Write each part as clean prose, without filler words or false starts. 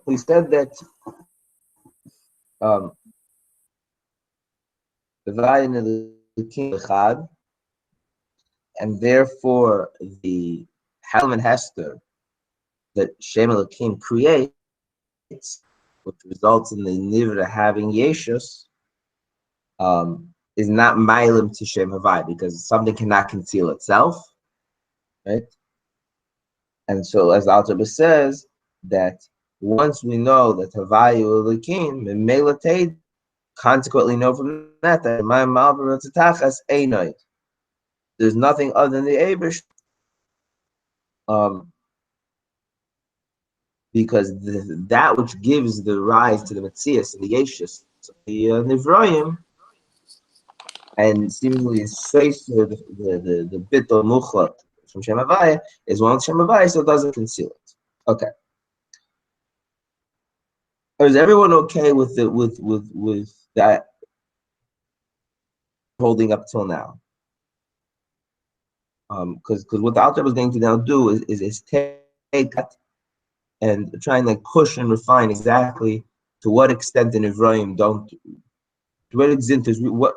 we said that um, the Echad, and therefore the Halom and Hester that Shem Elokim creates, which results in the Nivra having Yeshus, is not Milim to Shem Havai, because something cannot conceal itself, right? And so, as the Alter says, that once we know that Havayu Elokim, Memelated, consequently know from that my Malvar Tzachas Einoid. There's nothing other than the Abish, because that which gives the rise to the Metzias and the Yeshus, the Nivroim, and seemingly is the bit of Muchlat from Shem Havaya is one of Shem Havaya, so it doesn't conceal it. Okay. Is everyone okay with that holding up till now? Because what the Alter was going to now do is take that and try and like push and refine exactly to what extent the Nivroim don't, to what extent is what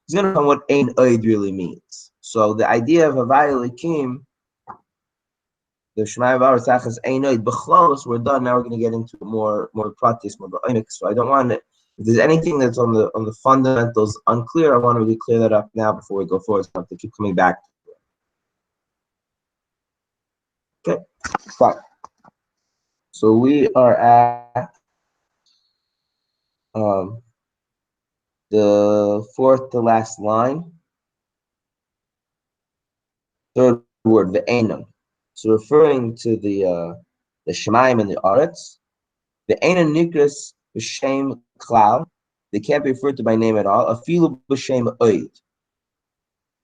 he's going to find what Ein Oid really means. So the idea of Havai Elikim, the Shemai Vav Tzachas Ein Oid B'chlos, we're done. Now we're going to get into more pratis, more ba'onik. So I don't want to. If there's anything that's on the fundamentals unclear, I want to really clear that up now before we go forward. So I have to keep coming back to it. Okay, fine. So we are at the fourth to last line, third word, the Einam. So referring to the Shemaim and the Aretz, the Einam Nikras b'Shem Klal, they can't be referred to by name at all. Afilu b'Shem Oid.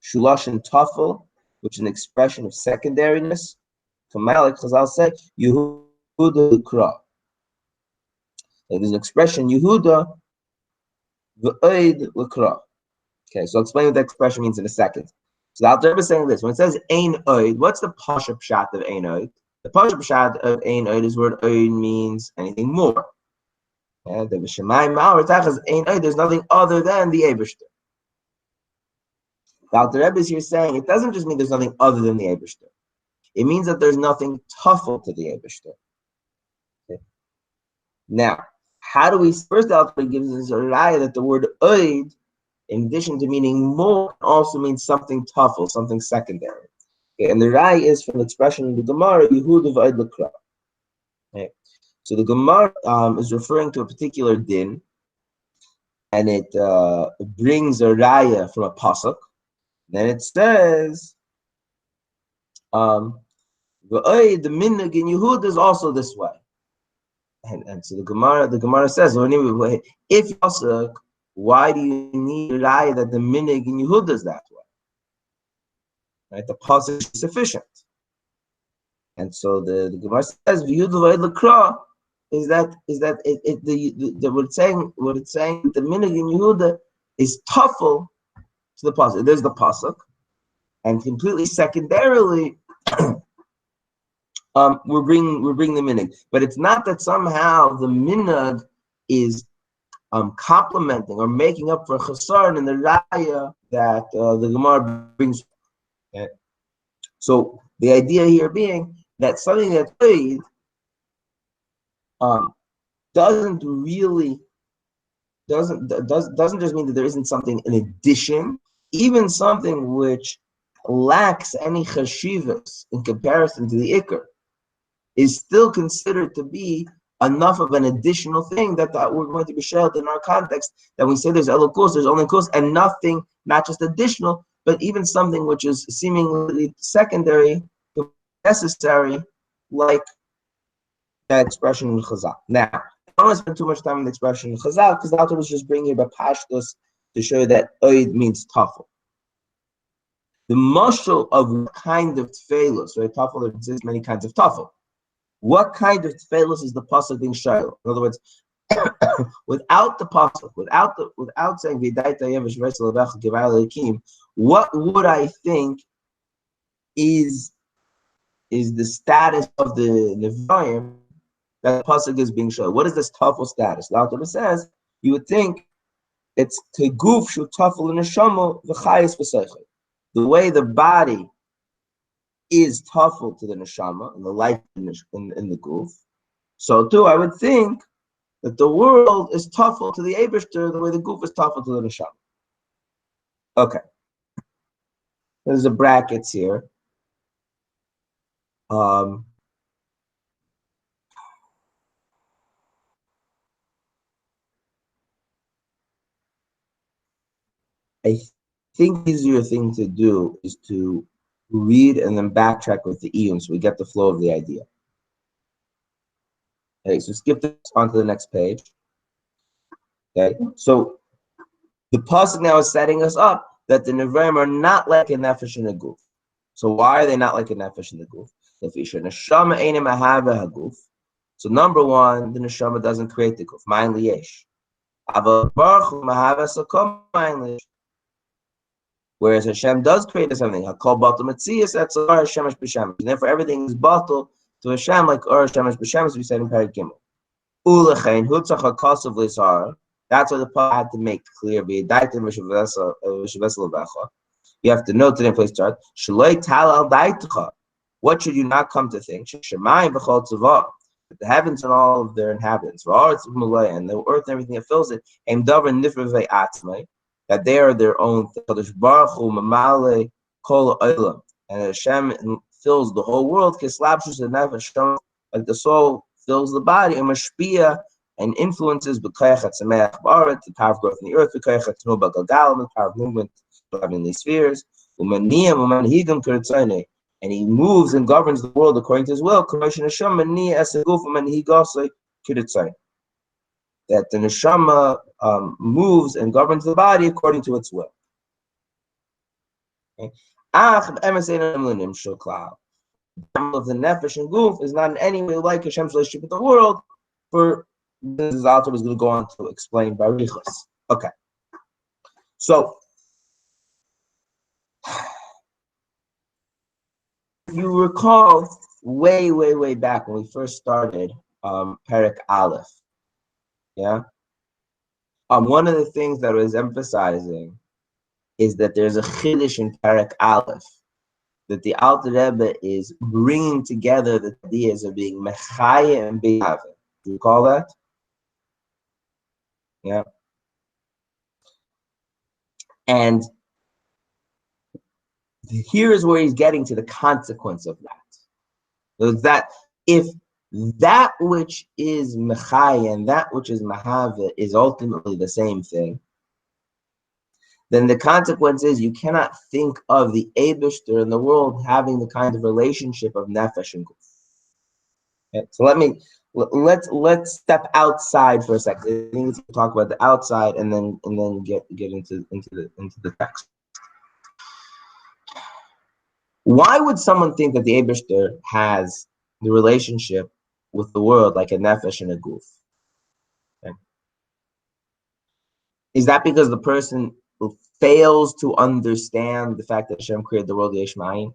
Shulash and Tafel, which is an expression of secondariness. Kamalik Chazal said, Yehuda L'Kra. There's an expression, Yehuda v'Oid L'Kra. Okay, so I'll explain what that expression means in a second. So the Alter Rebbe is saying this: when it says Ein Oid, what's the pashup pshat of Ein Oid? The pashup pshat of Ein Oid is word Oid means anything more. And the V'Shemayim Ma'or Tachas Ein Oid, there's nothing other than the Eibishter. The Alter Rebbe is here saying it doesn't just mean there's nothing other than the Eibishter. It means that there's nothing tuffle to the Eibishter. Okay. Now, how do we first? The Alter Rebbe gives us a raya that the word Oid, in addition to meaning more, also means something tuffle, something secondary. Okay, and the rai is from the expression in the Gemara, Yehuda v'Oid L'Kra. Okay. So the Gemara is referring to a particular din, and it brings a raya from a pasuk. Then it says, v'Oid, the minhag in Yehuda is also this way. And so the Gemara says, if pasuk, why do you need a raya that the minhag in Yehuda is that way? Right, the pasuk is sufficient. And so the Gemara says, "V'Yehuda v'Oid L'Kra," is that what it's saying the minhag in Yehuda is tuffle to the pasuk. There's the pasuk, and completely secondarily, we're bringing the minhag. But it's not that somehow the minhag is complementing or making up for chasar in the raya that the Gemara brings. Okay. So the idea here being that something that's paid doesn't just mean that there isn't something in addition, even something which lacks any chashivas in comparison to the ikr is still considered to be enough of an additional thing that we're going to be shared in our context, that we say there's elokus, there's only kus, and nothing, not just additional, but even something which is seemingly secondary, necessary, like that expression in Chazal. Now, I don't want to spend too much time on the expression in Chazal, because the author was just bringing about pashtus to show that oid means tafel. The mashal of what kind of tefillos, right? Tafel, there exists many kinds of tafel. What kind of tefillos is the pasuk being shail? In other words, without the pasuk, without saying v'daita yevish v'esel levecha gevayel lekim, what would I think is the status of the Nevi'im that the pasuk is being shown. What is this tafel status? The Alter says you would think it's teguf shu tafel in neshama v'chayis v'seichel. The way the body is tafel to the neshama and the life in the guf, so too I would think that the world is tafel to the Eibishter the way the guf is tafel to the neshama. Okay, there's the brackets here. I think the easier thing to do is to read and then backtrack with the iyun so we get the flow of the idea. Okay, so skip this on to the next page. Okay, so the pasuk now is setting us up that the nevarim are not like a nefesh in a guf. So why are they not like a nefesh in the guf? So number one, the neshama doesn't create the guf. Ma'in liyesh. Whereas Hashem does create something. Hakol batal metzias etzar shemesh b'shemesh. And therefore everything is batal to Hashem like or shemesh b'shemesh, as we said in Perek Gimel. Ulechein hutzach hakasav l'sar. That's what the Paul had to make clear. You have to note it in place chart. What should you not come to think? The heavens and all of their inhabitants, and the earth and everything that fills it, that they are their own thing. And Hashem fills the whole world, like the soul fills the body, and influences the power of growth in the earth, the power of movement in these spheres, and he moves and governs the world according to his will. That the neshama moves and governs the body according to its will. Okay. Of the nefesh and guf is not in any way like Hashem's relationship with the world. For this author was going to go on to explain barichos. Okay, so if you recall way back when we first started Perek Aleph, yeah. One of the things that I was emphasizing is that there's a chiddush in Perek Aleph, that the Alter Rebbe is bringing together the ideas of being mechaya and beyave. Do you recall that? Yeah. And here is where he's getting to the consequence of that. So that if that which is mechaya and that which is mahava is ultimately the same thing, then the consequence is you cannot think of the Eibishter in the world having the kind of relationship of nefesh and guf. Okay, so let's step outside for a second. I think we talk about the outside and then get into the text. Why would someone think that the Eibishter has the relationship with the world like a nefesh and a guf? Okay. Is that because the person fails to understand the fact that Hashem created the world yesh ma'ayin?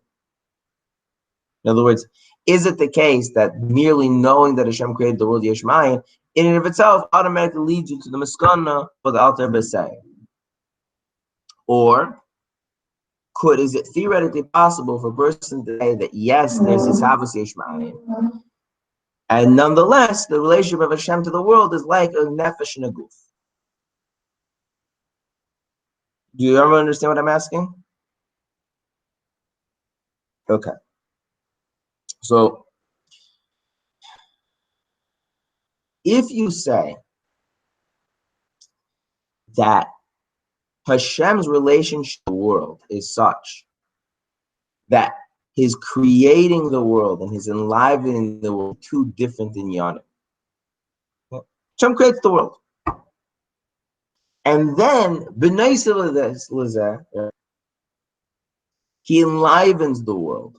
In other words, is it the case that merely knowing that Hashem created the world yesh ma'ayin in and of itself automatically leads you to the maskana for the Alter Rebbe saying? Or is it theoretically possible for a person to say that yes, there's this havas yesh ma'ayin, and nonetheless the relationship of Hashem to the world is like a nefesh and a guf? Do you ever understand what I'm asking? Okay. So if you say that Hashem's relationship to the world is such that his creating the world and his enlivening the world are two different in Yanim. Hashem creates the world. And then, he enlivens the world.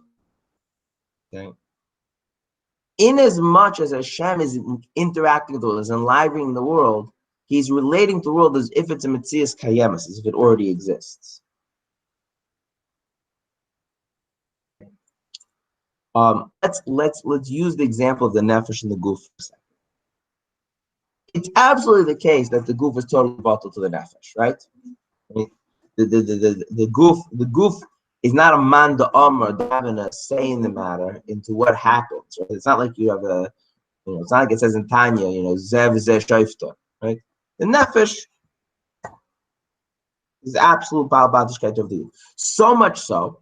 Okay? In as much as Hashem is interacting with the world, is enlivening the world, he's relating to the world as if it's a metzias kayemas, as if it already exists. Let's use the example of the nefesh and the goof for a second. It's absolutely the case that the goof is totally bottled to the nefesh, right? I mean, the goof is not a man the or having a say in the matter into what happens. Right? It's not like you have a, it's not like it says in Tanya, zev zeh shoifta, right? The nefesh is absolute bal badishkeit of the goof. So much so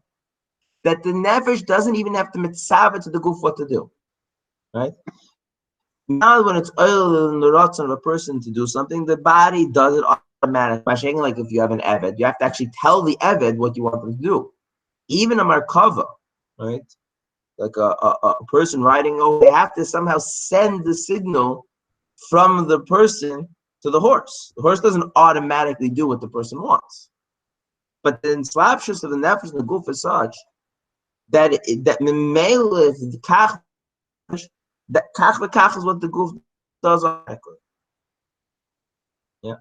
that the nefesh doesn't even have to mitzvah to the goof what to do, right? Now, when it's oil in the rotzen of a person to do something, the body does it automatically. Like if you have an eved, you have to actually tell the eved what you want them to do. Even a markava, right? Like a person riding over, they have to somehow send the signal from the person to the horse. The horse doesn't automatically do what the person wants. But the enslapshus of the nefesh and the goof is such that memele the kach, that kach v'kach is what the goof does automatically. Yeah.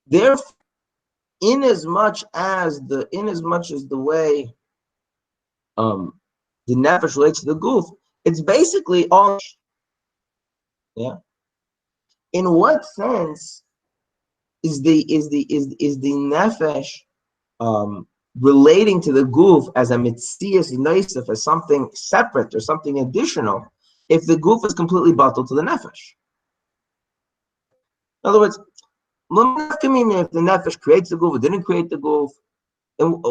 Therefore, inasmuch as the way the nefesh relates to the goof, it's basically all. Yeah. In what sense is the nefesh relating to the goof as a mitzias noisef, as something separate or something additional, if the goof is completely bottled to the nefesh? In other words, if the nefesh creates the goof or didn't create the goof, and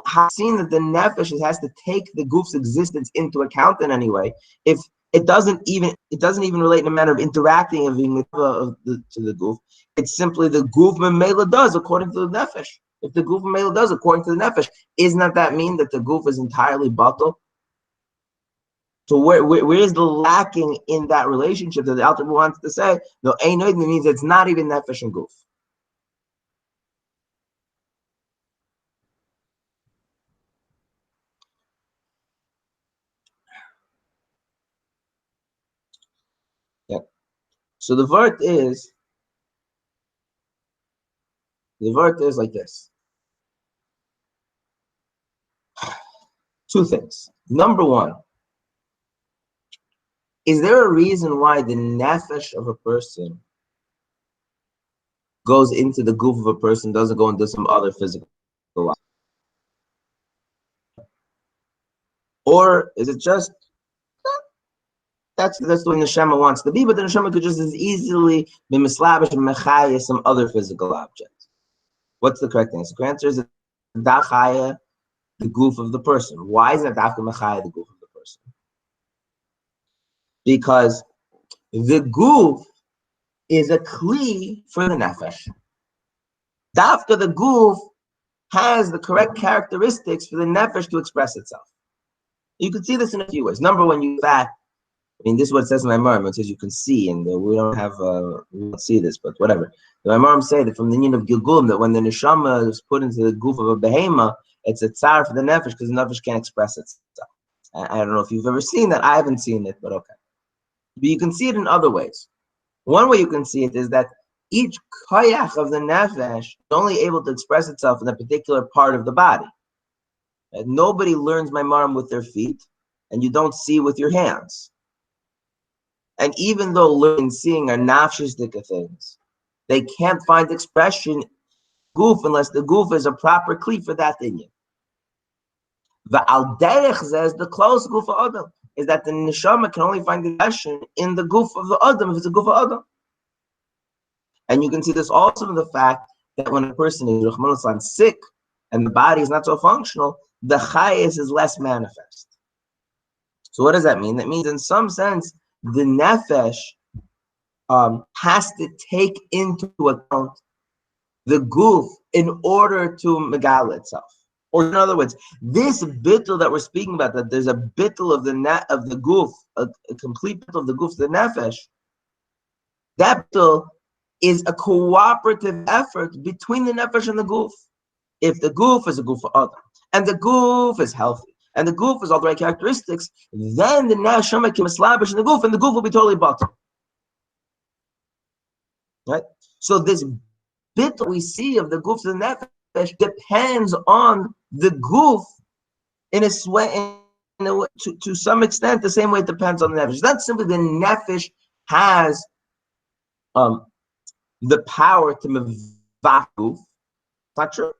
have seen that the nefesh has to take the goof's existence into account in any way. If it doesn't even relate in a manner of interacting of being to the goof. It's simply the goof memela does according to the nefesh. If the goof memela does according to the nefesh, isn't that mean that the goof is entirely batal? So where is the lacking in that relationship that the Alter wants to say? No, ain't no, it means it's not even nefesh and goof. Yeah. So the vert is like this. Two things. Number one, is there a reason why the nefesh of a person goes into the goof of a person, doesn't go into some other physical life? Or is it just that's the way the neshama wants to be, but the neshama could just as easily be mislavish and mechaya some other physical object? What's the correct answer? The correct answer is dachaya, the goof of the person. Why is it dafka mechaya, the goof of the person? Because the goof is a kli for the nefesh. Dafka, the goof, has the correct characteristics for the nefesh to express itself. You can see this in a few ways. Number one, this is what it says in my Marim. It says you can see, and we don't see this, but whatever. The Marim say that from the union of Gilgul, that when the neshama is put into the goof of a behema, it's a tsar for the nefesh because the nefesh can't express itself. I don't know if you've ever seen that. I haven't seen it, but okay. But you can see it in other ways. One way you can see it is that each koyach of the nefesh is only able to express itself in a particular part of the body. And nobody learns my marim with their feet, and you don't see with your hands. And even though learning and seeing are nafshistika things, they can't find expression goof unless the goof is a proper kli for that inyan. The al derech says the close goof of adam is that the neshama can only find expression in the goof of the adam if it's a goof of adam. And you can see this also in the fact that when a person is sick and the body is not so functional, the chayes is less manifest. So what does that mean? That means in some sense, the nefesh has to take into account the goof in order to megal itself. Or in other words, this bittul that we're speaking about, that there's a bittul of the goof, a complete bittul of the goof to the nefesh, that bittul is a cooperative effort between the nefesh and the goof. If the goof is a goof for other, and the goof is healthy, and the goof has all the right characteristics, then the neshama can slavish in the goof, and the goof will be totally bottom. Right? So this bit we see of the goof to the nefesh depends on the goof in a way, to some extent, the same way it depends on the nefesh. It's not simply the nefesh has the power to mevach guf. It's not true.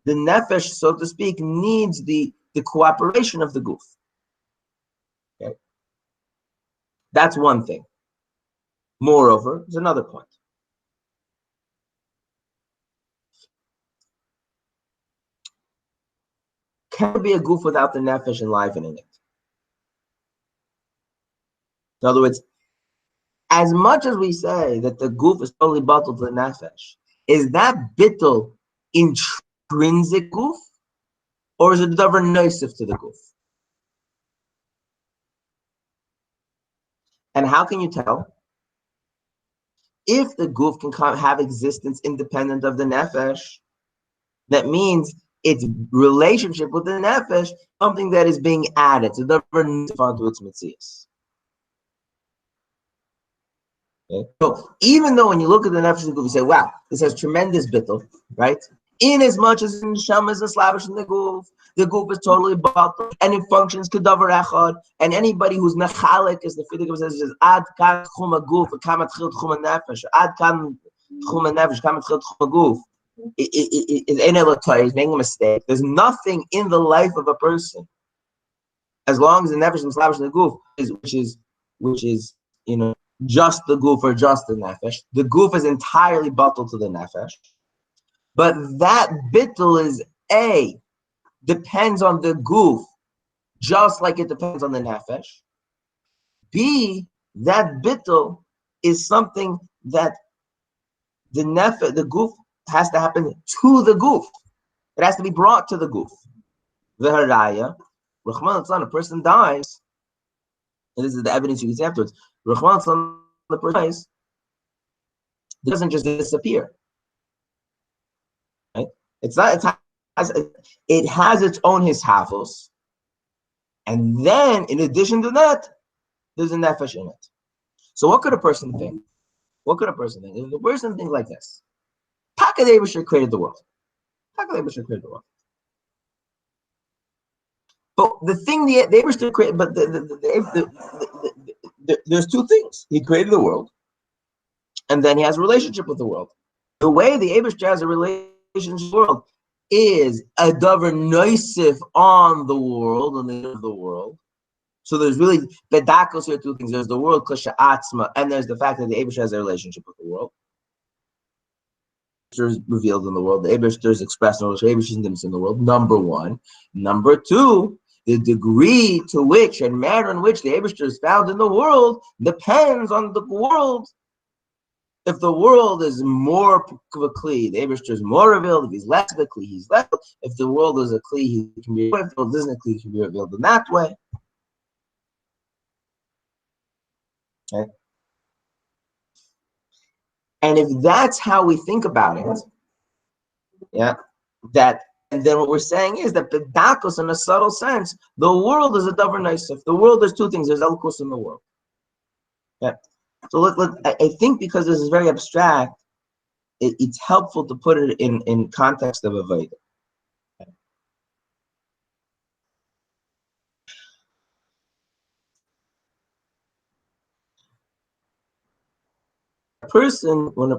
The nefesh, so to speak, needs the cooperation of the guf. Okay? That's one thing. Moreover, there's another point. Can there be a guf without the nefesh enlivening it? In other words, as much as we say that the guf is totally bottled to the nefesh, is that bittul intrinsic guf, or is it davar noisif to the guf? And how can you tell if the guf can have existence independent of the nefesh? That means its relationship with the nefesh, something that is being added to the onto its mitzias. Okay. So even though when you look at the nefesh of the guf, you say, "Wow, this has tremendous bittul," right? In as much as the neshama is a slavish in the guf is totally bottled, and it functions kedavar echad. And anybody who's mechalik, as the Frierdiker says, is ad kan tchum guf, kamat chil tchum nefesh, ad kan tchum nefesh, kamat chil tchum guf. Is making a mistake. There's nothing in the life of a person, as long as the nefesh and slavish the guf which is just the guf or just the nefesh. The guf is entirely bottled to the nefesh, but that bittul is depends on the guf, just like it depends on the nefesh. B, that bittul is something that the guf has to happen to the guf. It has to be brought to the guf. The haraya, a person dies, and this is the evidence you can see afterwards. The person dies, it doesn't just disappear. Right? It has its own hishafos, and then in addition to that, there's a nefesh in it. So what could a person think? What could a person think? If a person thinks like this, Taka the Eibusher created the world. Taka the Eibusher created the world. But the thing the Eibusher created, but there's two things. He created the world, and then he has a relationship with the world. The way the Eibusher has a relationship with the world is a davar noisif on the world, on the world. So there's really bedakos here, two things. There's the world kasha atzma, and there's the fact that the Eibusher has a relationship with the world. Is revealed in the world. The Eibusher is expressed in the world. In the world. Number one. Number two, the degree to which and manner in which the Eibusher is found in the world depends on the world. If the world is more of a kli, the Eibusher is more revealed. If he's less of a kli, he's less. If the world is a kli, he can be revealed. If the world isn't a kli, he can be revealed in that way. Okay. And if that's how we think about it, and then what we're saying is that the dakos, in a subtle sense, the world is a davar noisif. The world, there's two things. There's elkus in the world. Yeah. So I think because this is very abstract, it's helpful to put it in context of avodah. A person, when a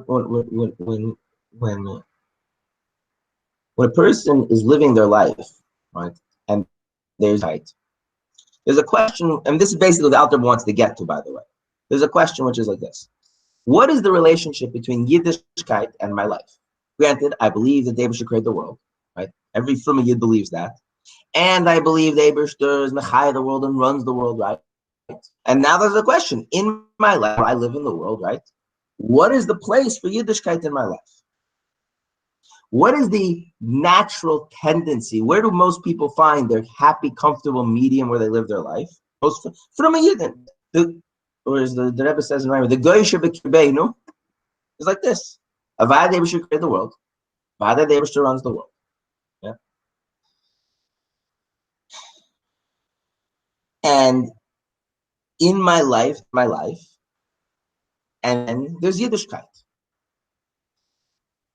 person is living their life, right, and there's height, there's a question, and this is basically what the Alter wants to get to, by the way. There's a question which is like this: what is the relationship between Yiddishkeit and my life? Granted, I believe that the Eibusher created the world, right? Every from a Yid believes that, and I believe the Eibusher is Mechai the world and runs the world, right? And now there's a question: in my life, I live in the world, right? What is the place for Yiddishkeit in my life? What is the natural tendency? Where do most people find their happy, comfortable medium where they live their life? Most from a Yidden. Or as the Rebbe says in Rambam, the Goyish B'Kirbeinu is like this: Avad Eibusher created the world, Avad Eibusher runs the world. Yeah. And in my life, and there's Yiddishkeit.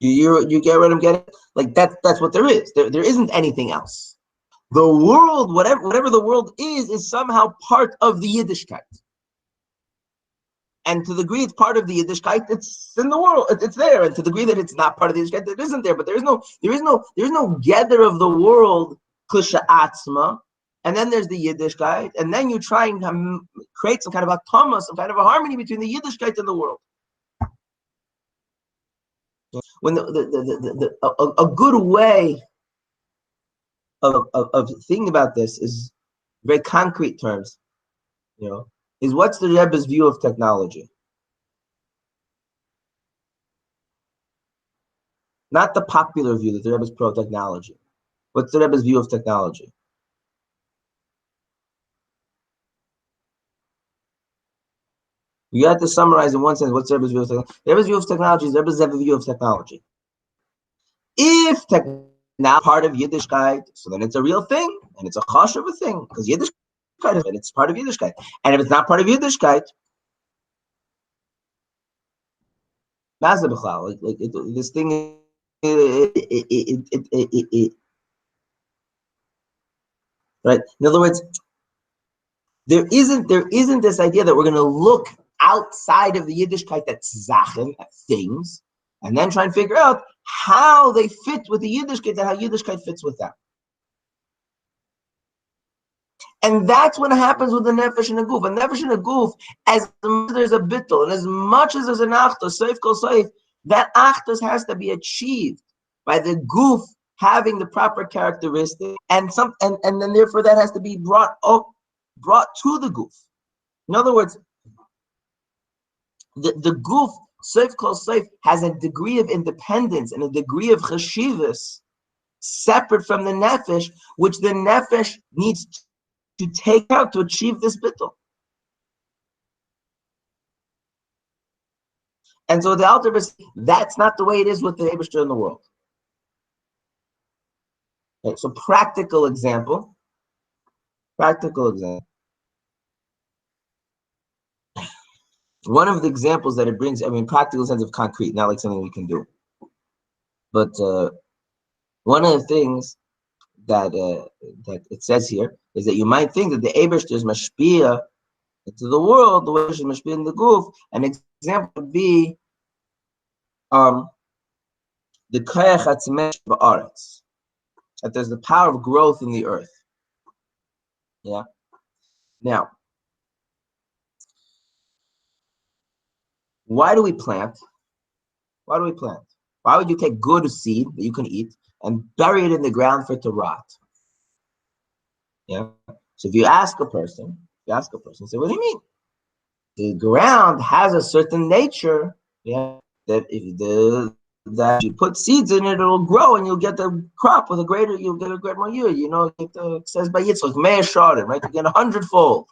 You get what I'm getting? Like that's what there is. There isn't anything else. The world, whatever the world is somehow part of the Yiddishkeit. And to the degree it's part of the Yiddishkeit, it's in the world, it's there. And to the degree that it's not part of the Yiddishkeit, it isn't there. But there is no gather of the world, Kusha Atzma, and then there's the Yiddishkeit, and then you try and create some kind of a Thomas, some kind of a harmony between the Yiddishkeit and the world. When a good way of thinking about this is very concrete terms, is what's the Rebbe's view of technology? Not the popular view that the Rebbe is pro-technology. What's the Rebbe's view of technology? You have to summarize in one sentence what's the Rebbe's view of technology. The Rebbe's view of technology is the Rebbe's view of technology. If technology is part of Yiddishkeit, so then it's a real thing, and it's a chosh of a thing, because Yiddishkeit is, and it's part of Yiddishkeit. And if it's not part of Yiddishkeit, this thing, right? In other words, there isn't this idea that we're going to look outside of the Yiddishkeit that's Zachen, things, and then try and figure out how they fit with the Yiddishkeit and how Yiddishkeit fits with them. And that's what happens with the nefesh and the goof. A nefesh and a goof, as much as there's a bittul, and as much as there's an achtos, seif kol seif, that achtos has to be achieved by the goof having the proper characteristic, and then therefore that has to be brought to the goof. In other words, the goof, seif kol seif, has a degree of independence and a degree of cheshivas separate from the nefesh, which the nefesh needs to take out to achieve this bittul. And so the Alter Rebbe, that's not the way it is with the Eibishter in the world. Okay, so practical example. One of the examples that it brings, practical sense of concrete, not like something we can do. But one of the things that it says here is that you might think that the Eibishter is mashpia into the world, the way it is mashpia in the goof. An example would be the koyach atzmesh ba'aretz, that there's the power of growth in the earth. Yeah. Now, why do we plant? Why would you take good seed that you can eat and bury it in the ground for it to rot? Yeah. So if you ask a person, say, what do you mean? The ground has a certain nature, yeah, that that you put seeds in it, it'll grow and you'll get the crop with you'll get a great more yield. It says by Yitzchak, Meir Shaar, right? You get 100-fold.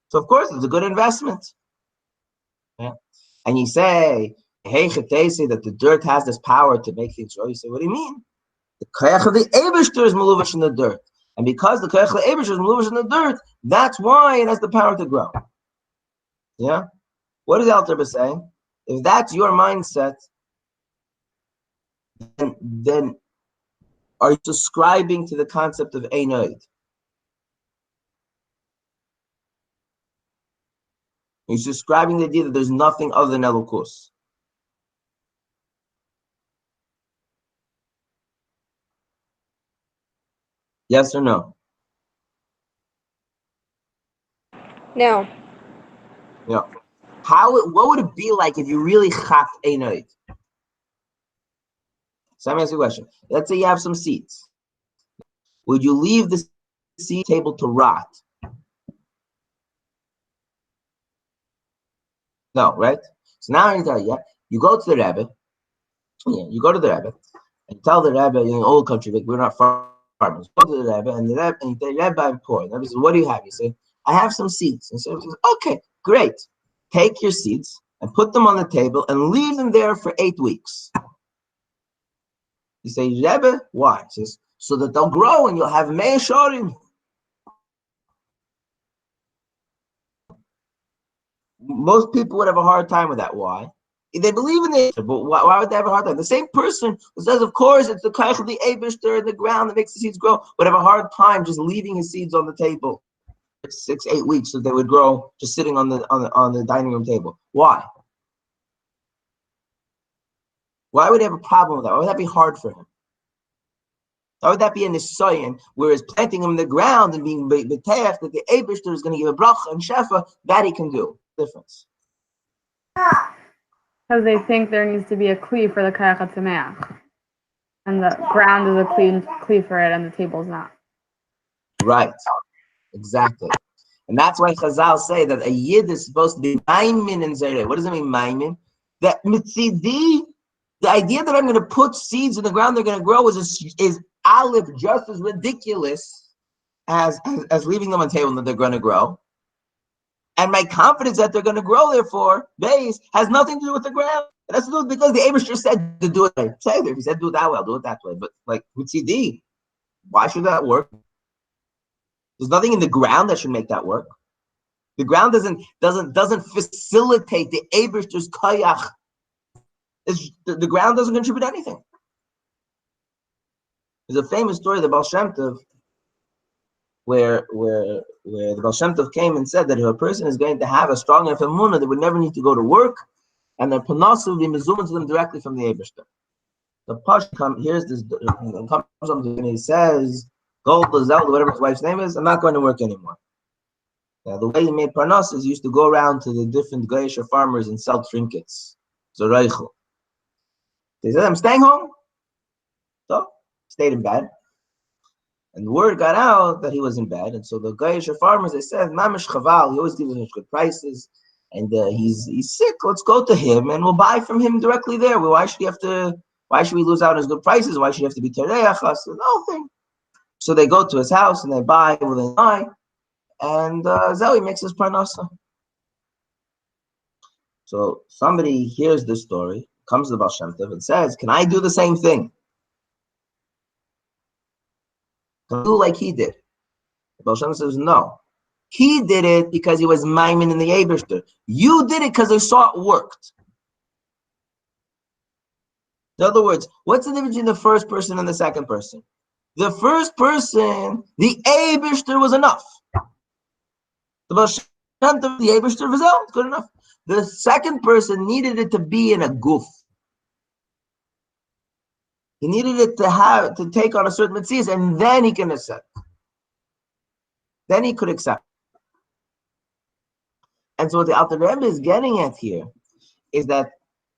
So of course it's a good investment. Yeah. And you say, hey, say that the dirt has this power to make things grow. You say, what do you mean? The koyach of the Eibishter is meluvash in the dirt. And because the koyach of the Eibishter is meluvash in the dirt, that's why it has the power to grow. Yeah? What is Alter Rebbe saying? If that's your mindset, then are you subscribing to the concept of Einoid? Are you subscribing to the idea that there's nothing other than Elokus? Yes or no? No. Yeah. What would it be like if you really chapped Einoid? So let me ask you a question. Let's say you have some seeds. Would you leave the seed table to rot? No, right? So now I tell you, you go to the Rebbe. Yeah, you go to the Rebbe and tell the Rebbe in the old country, like we're not farmers. Go to the Rebbe and the Rebbe, I'm poor. The Rebbe says, what do you have? You say, I have some seeds. And so he says, okay, great. Take your seeds and put them on the table and leave them there for 8 weeks. You say, Rebbe, why? He says, so that they'll grow and you'll have Meir Sharim. Most people would have a hard time with that. Why? They believe in it, but why would they have a hard time? The same person who says, of course, it's the kaich of the Eibishter in the ground that makes the seeds grow, would have a hard time just leaving his seeds on the table 6, 8 weeks so they would grow just sitting on the dining room table. Why? Why would he have a problem with that? Why would that be hard for him? Why would that be a nisayon? Whereas planting him in the ground and being beteach that the Eibishter is going to give a bracha and shefa, that he can do. Difference. Because they think there needs to be a kli for the kaich HaTameach. And the ground is a kli for it, and the table's not. Right. Exactly. And that's why Chazal say that a yid is supposed to be maimin in zereh. What does it mean, maimin? That mitzidi, the idea that I'm going to put seeds in the ground they're going to grow is aleph just as ridiculous as leaving them on the table that they're going to grow. And my confidence that they're going to grow, therefore, base has nothing to do with the ground. It has to do because the Abishur said to do it. Say if he said do it that way, I'll do it that way. But like with CD, why should that work? There's nothing in the ground that should make that work. The ground doesn't facilitate the Abishur's kayach. The ground doesn't contribute anything. There's a famous story of the Baal Shem Tov where the Baal Shem Tov came and said that if a person is going to have a strong Vehaemunah, they would never need to go to work, and their panas will be mezuman to them directly from the Eibishter. The Pash here's this comes and he says, Gold, Zelda, whatever his wife's name is, I'm not going to work anymore. Now, the way he made panas is he used to go around to the different Geisha farmers and sell trinkets. So Reichel. He said, I'm staying home. So stayed in bed. And the word got out that he was in bed. And so the Geisha farmers, they said, Mamish Chaval, he always gives us good prices. And he's sick. Let's go to him and we'll buy from him directly there. Why should we lose out on his good prices? Why should he have to be tereach us? The whole thing. So they go to his house and they buy with an eye. And Zoe makes his parnasa. So somebody hears this story, comes to the Baal Shem Tov and says, can I do the same thing? Can I do like he did? The Baal Shem Tov says, no. He did it because he was maimin in the Eibishter. You did it because they saw it worked. In other words, what's the difference between the first person and the second person? The first person, the Eibishter was enough. The Baal Shem Tov, the Eibishter was out, good enough. The second person needed it to be in a goof. He needed it to take on a certain mitzvah, and then he can accept. Then he could accept. And so what the Alter Rebbe is getting at here is that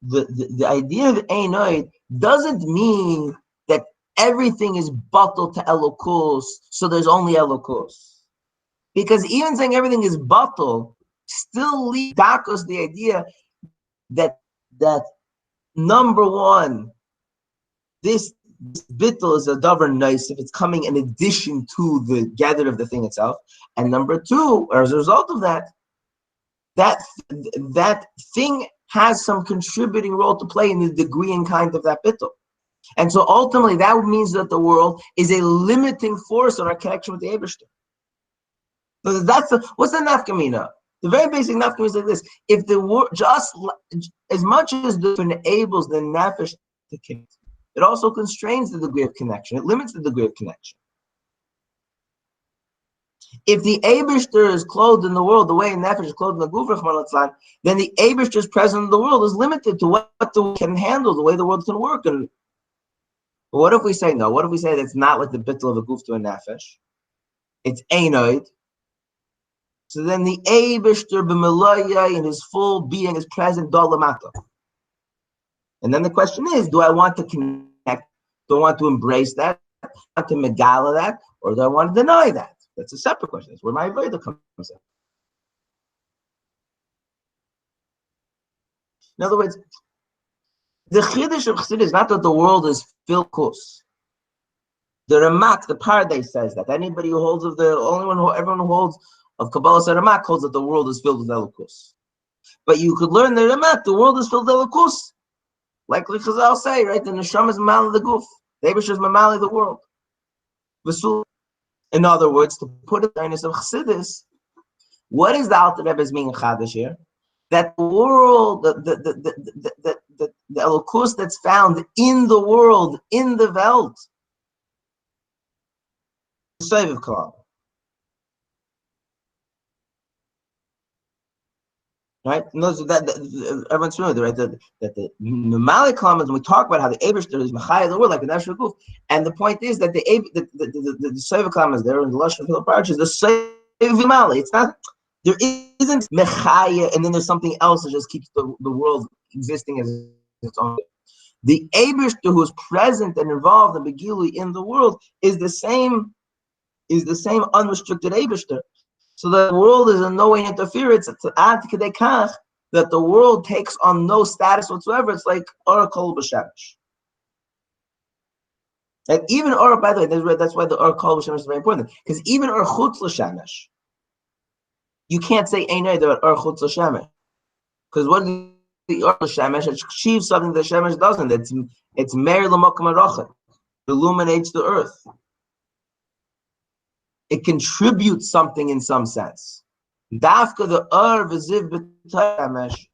the idea of Einoid doesn't mean that everything is bottled to Elokus, so there's only Elokus. Because even saying everything is bottled still leaves Dakos the idea that number one, this bittul is a davar nice if it's coming in addition to the gather of the thing itself. And number two, as a result of that thing has some contributing role to play in the degree and kind of that bittul. And so ultimately that means that the world is a limiting force on our connection with the Eibishter. So what's the nafkamina? The very basic nafkamina is like this. If the world, just as much as the enables the nefesh to connect, it also constrains the degree of connection. It limits the degree of connection. If the Eibishter is clothed in the world the way nefesh is clothed in the guf, then the Eibishter's presence in the world is limited to what the world can handle, the way the world can work. And but what if we say no? What if we say that it's not like the bittul of a guf to a nefesh? It's einoid. So then the Eibishter b'meloya in his full being is present dolamata. And then the question is, do I want to connect? Do I want to embrace that? Do I want to megala that? Or do I want to deny that? That's a separate question. That's where my avodah comes in. In other words, the chiddush of Chassidus is not that the world is filled kus. The Ramak, the Paradise says that. Anybody who holds everyone who holds of Kabbalah Ramak holds that the world is filled with elokus. But you could learn the Ramak, the world is filled with elokus. Like Chazal say, right? The Neshama is mamali the guf. The Eibishter is mamali the world. In other words, to put it in the of Chassidus, what is the Alter Rebbe's meaning chadash here? that the world, the Elokus that's found in the world, in the Welt, right? No, so everyone's familiar, right? That the Malik comments when we talk about how the Eberster is Machai the world like the national goof, and the point is that the Seva comments there in the Lush of Hill Parch is the Seva Mali. It's not, there isn't Mechaya and then there's something else that just keeps the world existing as its own. The Eberster who is present and involved in Begili in the world is the same unrestricted Eberster. So the world is in no way interference. It's ad kedekach that the world takes on no status whatsoever. It's like Oracle B'Shemesh. And even Or, by the way, that's why the Oracle B'Shemesh is very important. Because even Or Chutz L'Shemesh, you can't say Einay there Or Chutz L'Shemesh. Because what is the Or L'Shemesh? It achieves something that Shemesh doesn't. It's Mer L'Mokum HaRochet. It illuminates the earth. It contributes something in some sense. Dafka the v'ziv b'tamesh,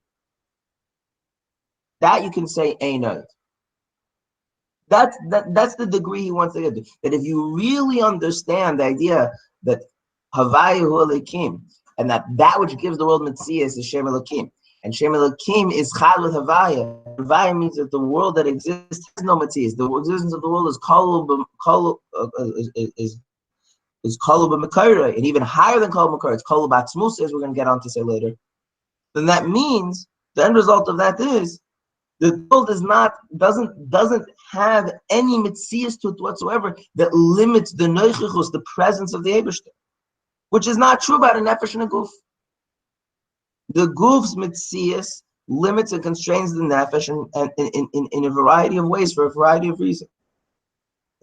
that you can say einod. That's the degree he wants to get to. That if you really understand the idea that Havayu Elokim, and that which gives the world Metzias is Shem Elokim, and Shem Elokim is Chad with Havaya. Havaya means that the world that exists has no Metzias. The existence of the world is is Kolu b'Mekaira, and even higher than Kolu b'Mekaira, it's Kolu b'Atzmus, as we're going to get on to say later. Then that means the end result of that is the world doesn't have any mitzias to it whatsoever that limits the noichichus, the presence of the Eibishter, which is not true about a nefesh and a guf. The guf's mitzias limits and constrains the nefesh in a variety of ways for a variety of reasons,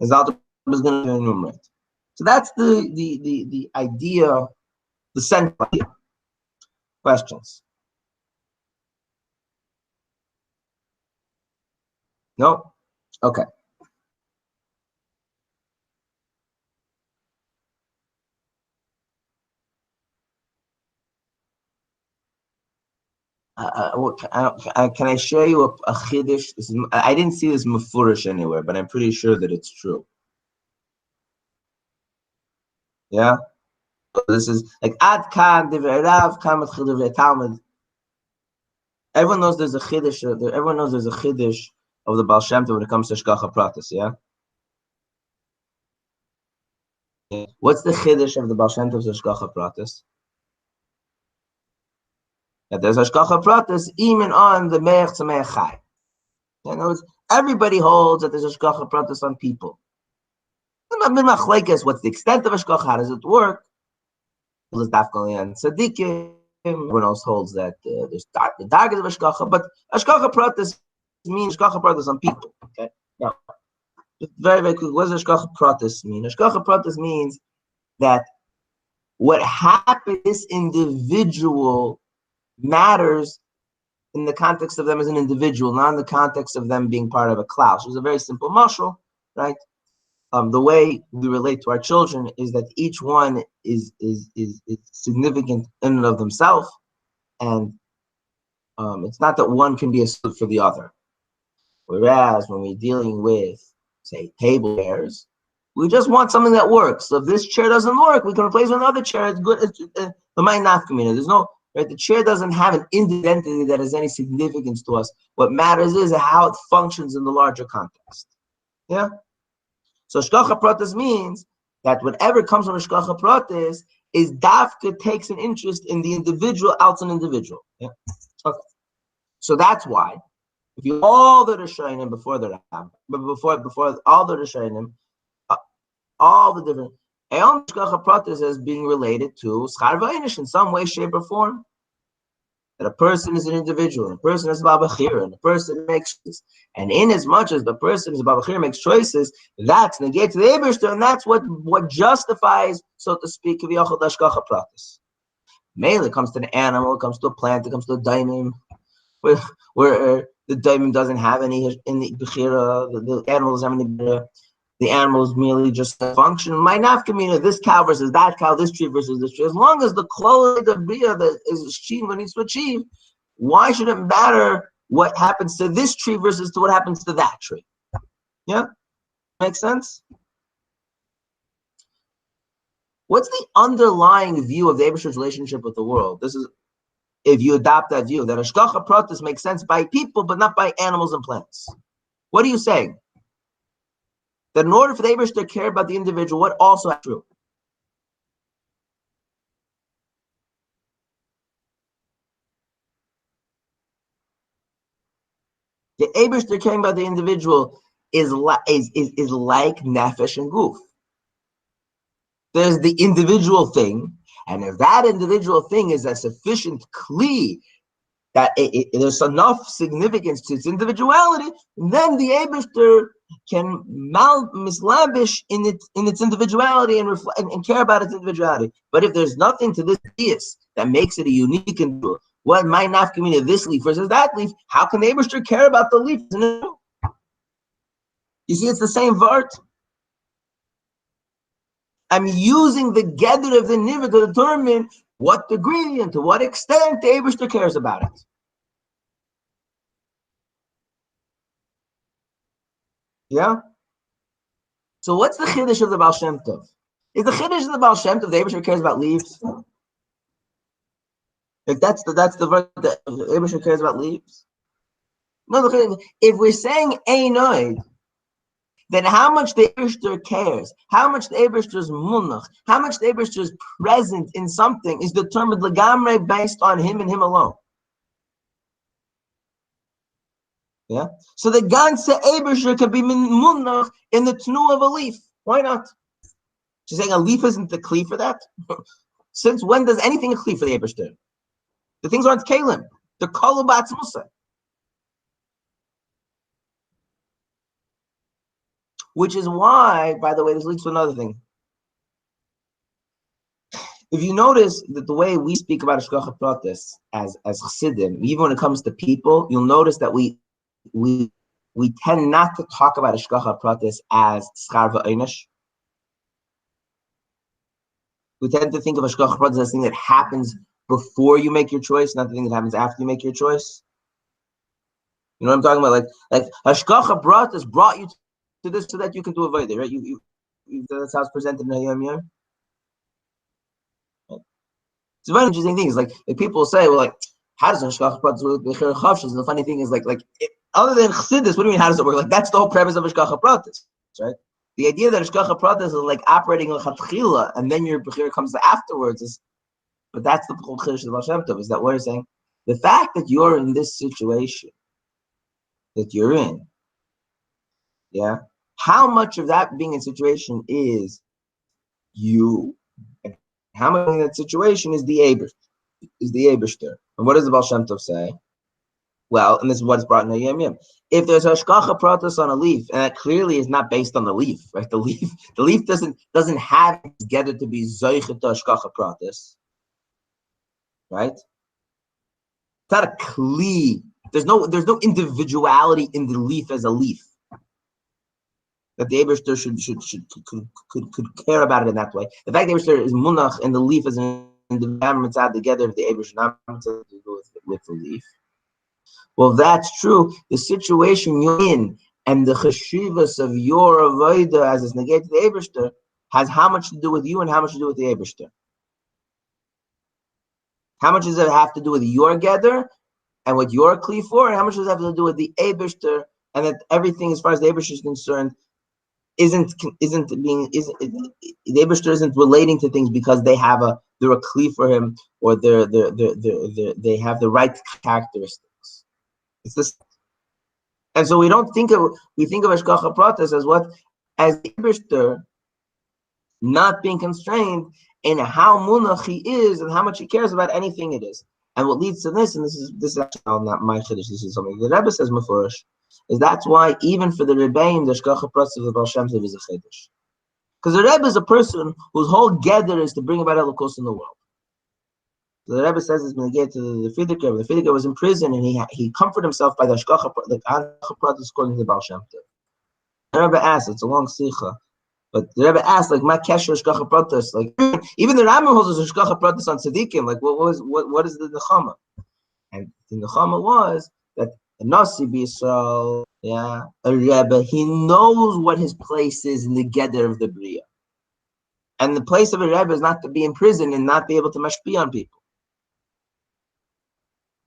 as Alter is going to enumerate. So that's the idea, the central idea. Questions? No? Okay. Can I show you a chiddush? I didn't see this mefurish anywhere, but I'm pretty sure that it's true. Yeah? So this is like Ad Kan Divrei Rav Kamat Divrei Talmud. Everyone knows there's a chiddush. Everyone knows there's a chiddush of the Baal Shem Tov when it comes to Shkacha Pratis. Yeah. What's the chiddush of the Baal Shem Tov's Shkacha Pratis? That there's Shkacha Pratis even on the Me'ech Tzemech Chai. In other words, everybody holds that there's a Shkacha Pratis on people. What's the extent of a Shkacha? How does it work? Everyone else holds that there's the target of Ashkacha, but Ashkacha Pratis means Ashkacha Pratis on people. Okay, now just very, very quick, what does Ashkacha Pratis mean? Ashkacha Pratis means that what happened to this individual matters in the context of them as an individual, not in the context of them being part of a class. It's a very simple mashal, right? The way we relate to our children is that each one is significant in and of themselves, and it's not that one can be a suit for the other. Whereas when we're dealing with, say, table chairs, we just want something that works. So if this chair doesn't work, we can replace with another chair. It's good. The mind not community. There's no right. The chair doesn't have an identity that has any significance to us. What matters is how it functions in the larger context. Yeah. So Shkacha Pratis means that whatever comes from Shkacha Pratis is Dafka takes an interest in the individual out an individual. Yeah. Okay. So that's why if you all the Rishonim before the Ram, but before all the Rishonim, all the different Shkacha Pratis as being related to Schar V'Einish in some way, shape, or form. That a person is an individual, and a person is Babachir, and a person makes choices. And in as much as the person is Babachir makes choices, that's negate to the Eberster, and that's what justifies, so to speak, K'viyachol Hashkacha Pratis. Mainly it comes to the animal, it comes to a plant, it comes to a daimim, where the daimim doesn't have any in the Bechira, the animal doesn't have any Bechira. The animal is merely just a function. My nafkamina, this cow versus that cow, this tree versus this tree. As long as the quality of the bria that is achieved what needs to achieve, why should it matter what happens to this tree versus to what happens to that tree? Yeah, makes sense. What's the underlying view of the Eibusher's relationship with the world? This is, if you adopt that view, that Hashgacha Pratis makes sense by people, but not by animals and plants. What are you saying? That in order for the Eibusher to care about the individual, what also is true? The Eibusher caring about the individual is like nefesh and guf. There's the individual thing, and if that individual thing is a sufficient kli, that there's enough significance to its individuality, then the Eibusher can mislabish in its individuality and care about its individuality. But if there's nothing to this deus that makes it a unique individual, what might not communicate this leaf versus that leaf, how can the Eibusher care about the leaf? You see, it's the same vart. I'm using the gather of the niva to determine what degree and to what extent the Eibusher cares about it. Yeah? So what's the chiddush of the Baal Shem Tov? Is the chiddush of the Baal Shem Tov the Eibusher cares about leaves? Like that's the verse that the Eibusher cares about leaves? No, if we're saying Einoid, then how much the Eibusher cares, how much the Eibusher is munach, how much the Eibusher is present in something is determined legamre based on him and him alone. Yeah. So the ganze Eibusher could be munach in the tnu of a leaf. Why not? She's saying a leaf isn't the kli for that. Since when does anything a kli for the Eibusher? The things aren't kalim. They're kolabatz musa. Which is why, by the way, this leads to another thing. If you notice that the way we speak about Hashgacha Pratis as Chassidim, even when it comes to people, you'll notice that we tend not to talk about Hashgacha Pratis as schar v'einish. We tend to think of Hashgacha Pratis as something that happens before you make your choice, not the thing that happens after you make your choice. You know what I'm talking about? Like Hashgacha Pratis brought you to this so that you can do a vayda, right? You that's how it's presented in Hayom Yom. It's a very interesting thing. It's like people say, well, like, how does Hashgacha Pratis work with Bechir Chavshis? And the funny thing is, like other than Chassidus, what do you mean? How does it work? Like that's the whole premise of Hashgacha Pratis, right? The idea that Hashgacha Pratis is like operating like Chatchila, and then your Bechir comes afterwards is, but that's the whole chiddush of the Baal Shem Tov, is that we're saying the fact that you're in this situation that you're in, yeah, how much of that being in situation is you, and how much in that situation is the Eibusher. And what does the Baal Shem Tov say? Well, and this is what is brought in the Yom Yom. If there's Hashgacha Pratis on a leaf, and that clearly is not based on the leaf, right? The leaf doesn't have together to be Zoichet to Hashgacha Pratis, right? It's not a kli. There's no individuality in the leaf as a leaf that the Eibusher could care about it in that way. The fact that the Eibusher is munach and the leaf is in the mitzad together of the Eibusher, not to do with the leaf. Well, if that's true, the situation you're in and the cheshivas of your avodah as it's negated to the Eibusher has how much to do with you and how much to do with the Eibusher. How much does it have to do with your gether and what you're kli for, and how much does it have to do with the Eibusher, and that everything as far as the Eibusher is concerned the Eibusher isn't relating to things because they're a kli for him, or they have the right characteristics. It's this, and so we think of Hashgacha Pratis as the Eibusher not being constrained in how munach he is and how much he cares about anything it is. And what leads to this, and this is actually not my chiddush, this is something the Rebbe says mefurish, is that's why even for the Rebbeim, the Hashgacha Pratis of the Baal Shem Tov is a chiddush. Because the Rebbe is a person whose whole gather is to bring about Elokus in the world. So the Rebbe says it's going to get to the Fidiker. The Fidiker was in prison, and he comforted himself by the Hashgacha Pratis according to the Baal Shem Tov. The Rebbe asked, it's a long sicha, but the Rebbe asked, like, my kesher Hashgacha Pratis, like, even the Rambam holds Hashgacha Pratis on tzaddikim, like, what is the nechama? And the Nechama was that a Nasi B'Yisrael, yeah, a Rebbe, he knows what his place is in the Geder of the Bria. And the place of a Rebbe is not to be in prison and not be able to mashpia on people.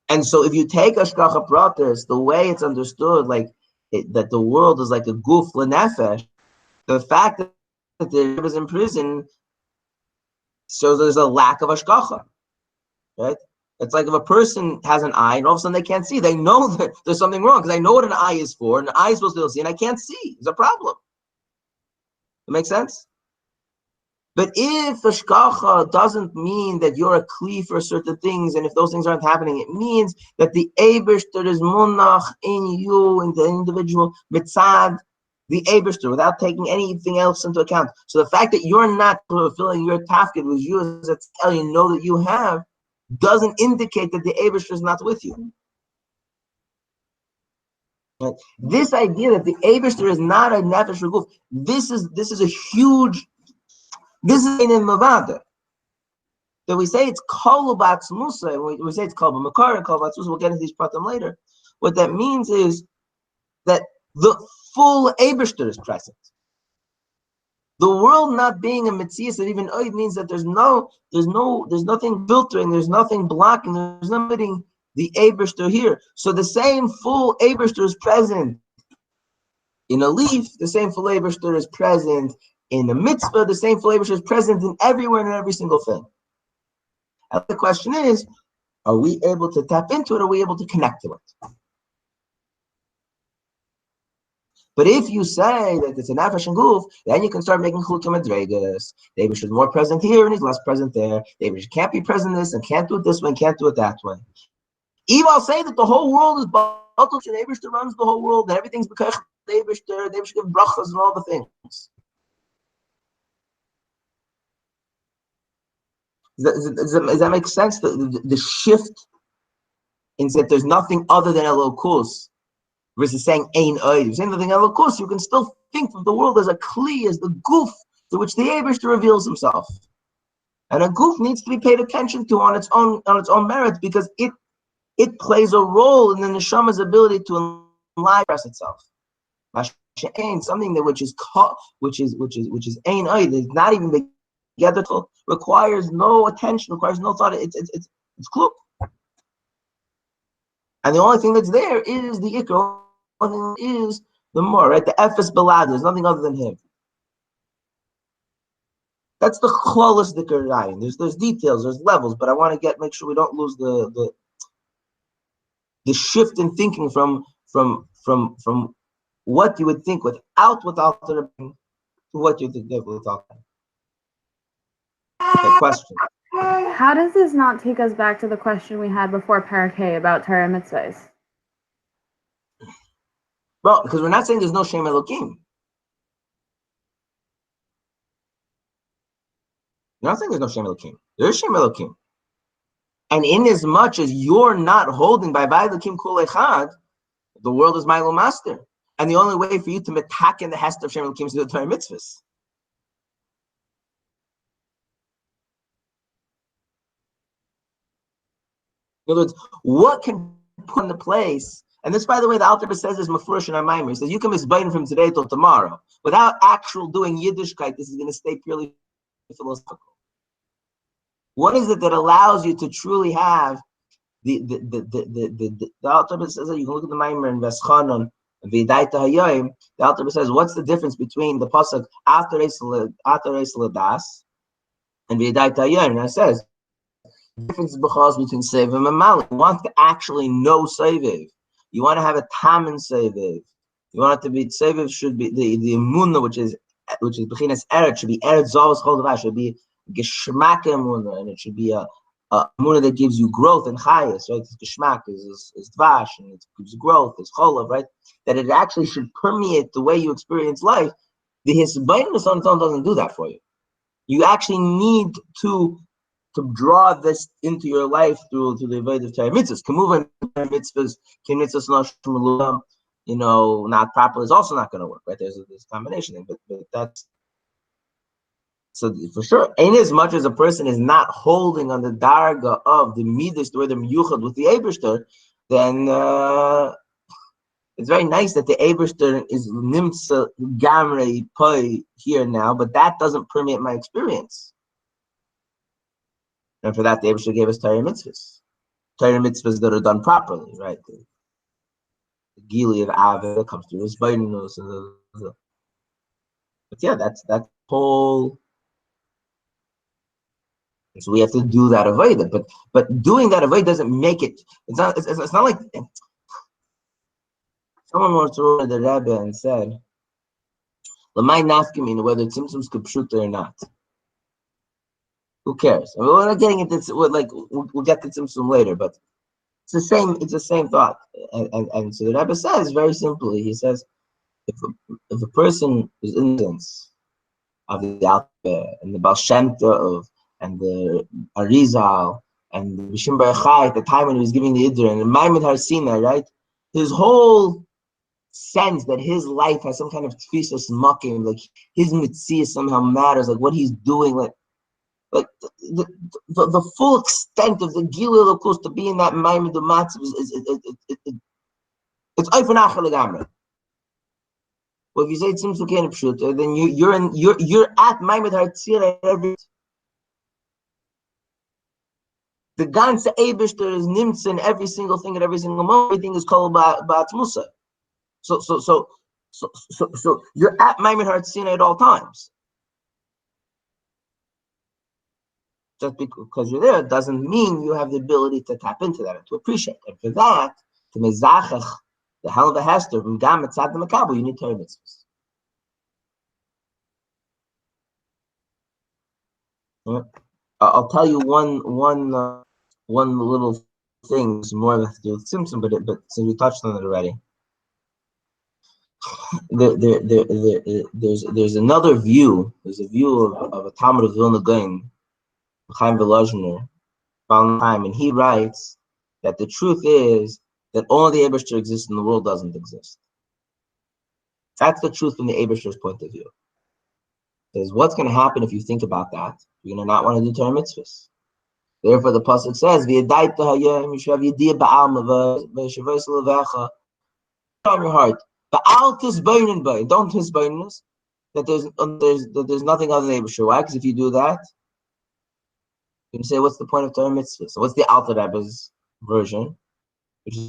And so if you take Hashgacha Pratis, the way it's understood, like that the world is like a guf lenefesh, the fact that the Rebbe is in prison shows there's a lack of Hashgacha, right? It's like if a person has an eye and all of a sudden they can't see, they know that there's something wrong because I know what an eye is for, and the eye is supposed to be able to see, and I can't see. It's a problem. It makes sense? But if Hashgacha doesn't mean that you're a kli for certain things, and if those things aren't happening, it means that the Eibishter is monach in you, in the individual, mitzad, the Eibishter, without taking anything else into account. So the fact that you're not fulfilling your tafkid with you as a tzkel, you know that you have, doesn't indicate that the Eibishter is not with you. Right? This idea that the Eibishter is not a nefesh reguf, this is a huge. This is in Mavada. That we say it's kol b'atzmusa, we say it's kol b'makar and kol b'atzmusa, we'll get into these pratim later. What that means is that the full Eibishter is present. The world not being a mitzias that even oid means that there's nothing filtering, there's nothing blocking, there's nothing the Eibishter here. So the same full Eibishter is present in a leaf, the same full Eibishter is present in a mitzvah, the same full Eibishter is present in everywhere and in every single thing. And the question is, are we able to tap into it? Are we able to connect to it? But if you say that it's a nefesh and guf, then you can start making chulukim madregas. The Eibush is more present here and he's less present there. The Eibush can't be present in this and can't do it this way and can't do it that way. Even I'll say that the whole world is batal and the Eibush runs the whole world and everything's because the Eibush give brachas and all the things. Does that make sense? The shift in that there's nothing other than Elokus versus saying Ein Oid. Saying nothing Elokus, you can still think of the world as a kli, as the goof to which the Eibush reveals himself. And a goof needs to be paid attention to on its own merits because it plays a role in the neshama's ability to express itself. Something that which is Ein Oid, is not even together, requires no attention, requires no thought. It's kluk. And the only thing that's there is the ikr. The only thing is the more, right? The efes belad. There's nothing other than him. That's the chlolis dikarayin. There's details, there's levels, but I want to make sure we don't lose the shift in thinking from what you would think without the to what you think without them. Okay, question. How does this not take us back to the question we had before Parak Hay about Torah mitzvahs? Well, because we're not saying there's no Shem Elokim. We're not saying there's no Shem Elokim. There's Shem Elokim. And in as much as you're not holding by Elokim Kul Echad, the world is Milo Master. And the only way for you to metak in the hest of Shem Elokim is to do the Torah mitzvahs. In other words, what can put into place? And this, by the way, the Alter Rebbe says is mafurish in our mind. He says you can misbain from today till tomorrow without actual doing Yiddishkeit. This is going to stay purely philosophical. What is it that allows you to truly have the Alter Rebbe says that you can look at the Maimer in Veschanon V'Daita Hayoim. The Alter Rebbe says what's the difference between the pasuk after Eis Ladas and V'Daita Hayoim? And it says difference between Seviv and Malik. You want to actually know Seviv. You want to have a Tam in Seviv. You want it to be Seviv should be the Emunah, which is Bechinas Eretz, should be Eretz Zavos Chol Davash, should be Geschmack Emunah, and it should be a Emunah that gives you growth and Chayas, right? It's Geschmack is Dvash, and it gives you growth, it's Cholav, right? That it actually should permeate the way you experience life. The Hisbainus on its own doesn't do that for you. You actually need to draw this into your life through the avodah of Torah mitzvahs. Kemuvan mitzvahs, mitzvahs not properly is also not going to work, right? There's a combination thing, but that's So for sure, ain't as much as a person is not holding on the darga of the midas, where the miyuchad with the Eibishter, then it's very nice that the Eibishter is nimsa gamrei poi here now, but that doesn't permeate my experience. And for that, the Eibishter gave us Torah mitzvahs. Torah mitzvahs that are done properly, right? The gili of Ava comes through his baitinus and but yeah, that's whole. So we have to do that avodah, but doing that avodah doesn't make it. It's not like someone once wrote the Rebbe and said, "L'may nafkamina," whether tzimtzum's kapshuta or not. Who cares? I mean, we're not getting into we'll get to tzimtzum later, but it's the same. It's the same thought. And so the Rebbe says very simply. He says, if a person is innocent of the Alpha and the Baal Shem Tov and the Arizal and the Bishim Bar Yochai at the time when he was giving the Idra and the Maimon Har Sinai, right? His whole sense that his life has some kind of tfisas makim, like his mitzvah somehow matters, like what he's doing, like the full extent of the Gilul Elokus to be in that Maimon the Matzv it's Oifen Achar Legamre. Well, if you say it's Tzimtzum Kein Pshuta, then you're at Maimon Har Tzira every. The ganze Eibishter is nimtz in every single thing at every single moment. Everything is called ba'atzmusa. So you're at Maimon Har Sinai at all times. Just because you're there doesn't mean you have the ability to tap into that and to appreciate it. And for that, to mezachach the hell of a hester from gam etzad the makabel, you need Torah mitzvahs. I'll tell you one little thing, more to do with Simpson, but since we touched on it already, there's another view. There's a view of a Talmud of Vilna Gaon, Chaim Volozhiner, found time, and he writes that the truth is that only the Eibishter exists and the world doesn't exist. That's the truth from the Eibishter's point of view. Because what's going to happen if you think about that? You're going to not want to do Torah mitzvahs. Therefore, the pasuk says, "V'yadaita hayom yishav yidiyah ba'alma v'shavos levecha." On your heart, ba'al tisboinin bay. Don't tisboinin us that there's nothing other than Eibishter. Why? Because if you do that, you can say, "What's the point of Torah mitzvahs?" So, what's the Alter Rebbe's version? Which is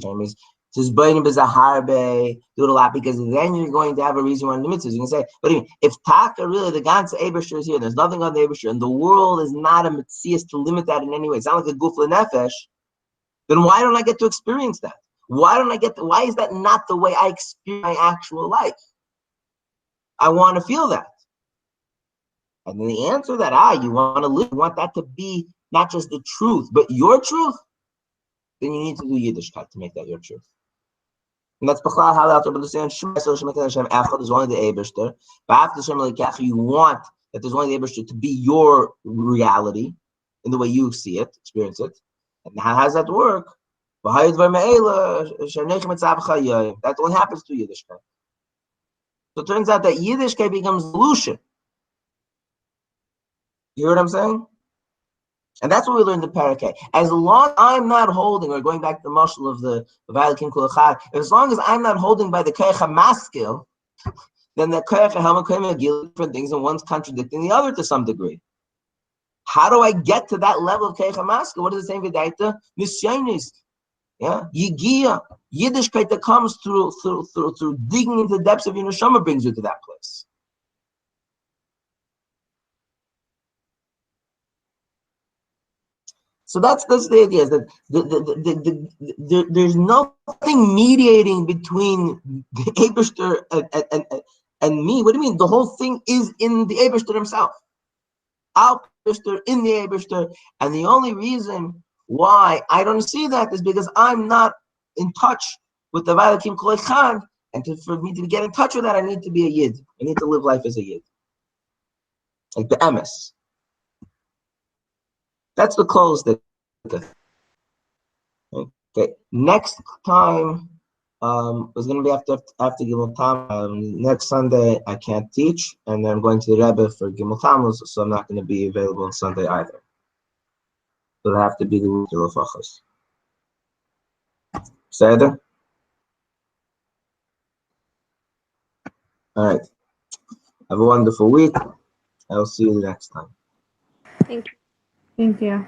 tisboinin b'zaharbe. Do it a lot because then you're going to have a reason why the mitzvahs. You can say, but even if taka really the ganze Eibishter is here, there's nothing on the Eibishter, and the world is not a mitzvah to limit that in any way. It's not like a guf lenefesh. Then why don't I get to experience that? Why is that not the way I experience my actual life? I want to feel that. And then the answer that you want to live, you want that to be not just the truth, but your truth, then you need to do Yiddishkeit to make that your truth. And that's B'chlal how the Alter Rebbe understands Hashem Echad is only the Eibishter. But after Hashem Elokecha, you want that there's only the Eibishter to be your reality in the way you see it, experience it. And how does that work? That only happens to Yiddishkeit. So it turns out that Yiddishkeit becomes illusion. You hear what I'm saying? And that's what we learned in Parakeh. As long as I'm not holding, or going back to the mashal of the Vayalkim Kulachad, as long as I'm not holding by the Koyach HaMaskil, then the Koyach HaHelma different things, and one's contradicting the other to some degree. How do I get to that level of Koyach HaMaskil? What is the same V'daita? Nisyonis. Yeah, Yigia, Yiddishkeit that comes through digging into the depths of your neshama brings you to that place. So that's the idea, is that there's nothing mediating between the Eibishter and me. What do you mean? The whole thing is in the Eibishter himself. Our Eibishter in the Eibishter, and the only reason why I don't see that is because I'm not in touch with the Vayalkim Kol Echad, and for me to get in touch with that, I need to be a Yid. I need to live life as a Yid, like the emes. That's the close that. Okay. Next time It's gonna be after Gimel Tam. Next Sunday I can't teach, and then I'm going to the Rebbe for Gimel Tammuz, so I'm not going to be available on Sunday either. So it'll have to be the week of Lefachos. Seder? All right. Have a wonderful week. I'll see you next time. Thank you. Thank you.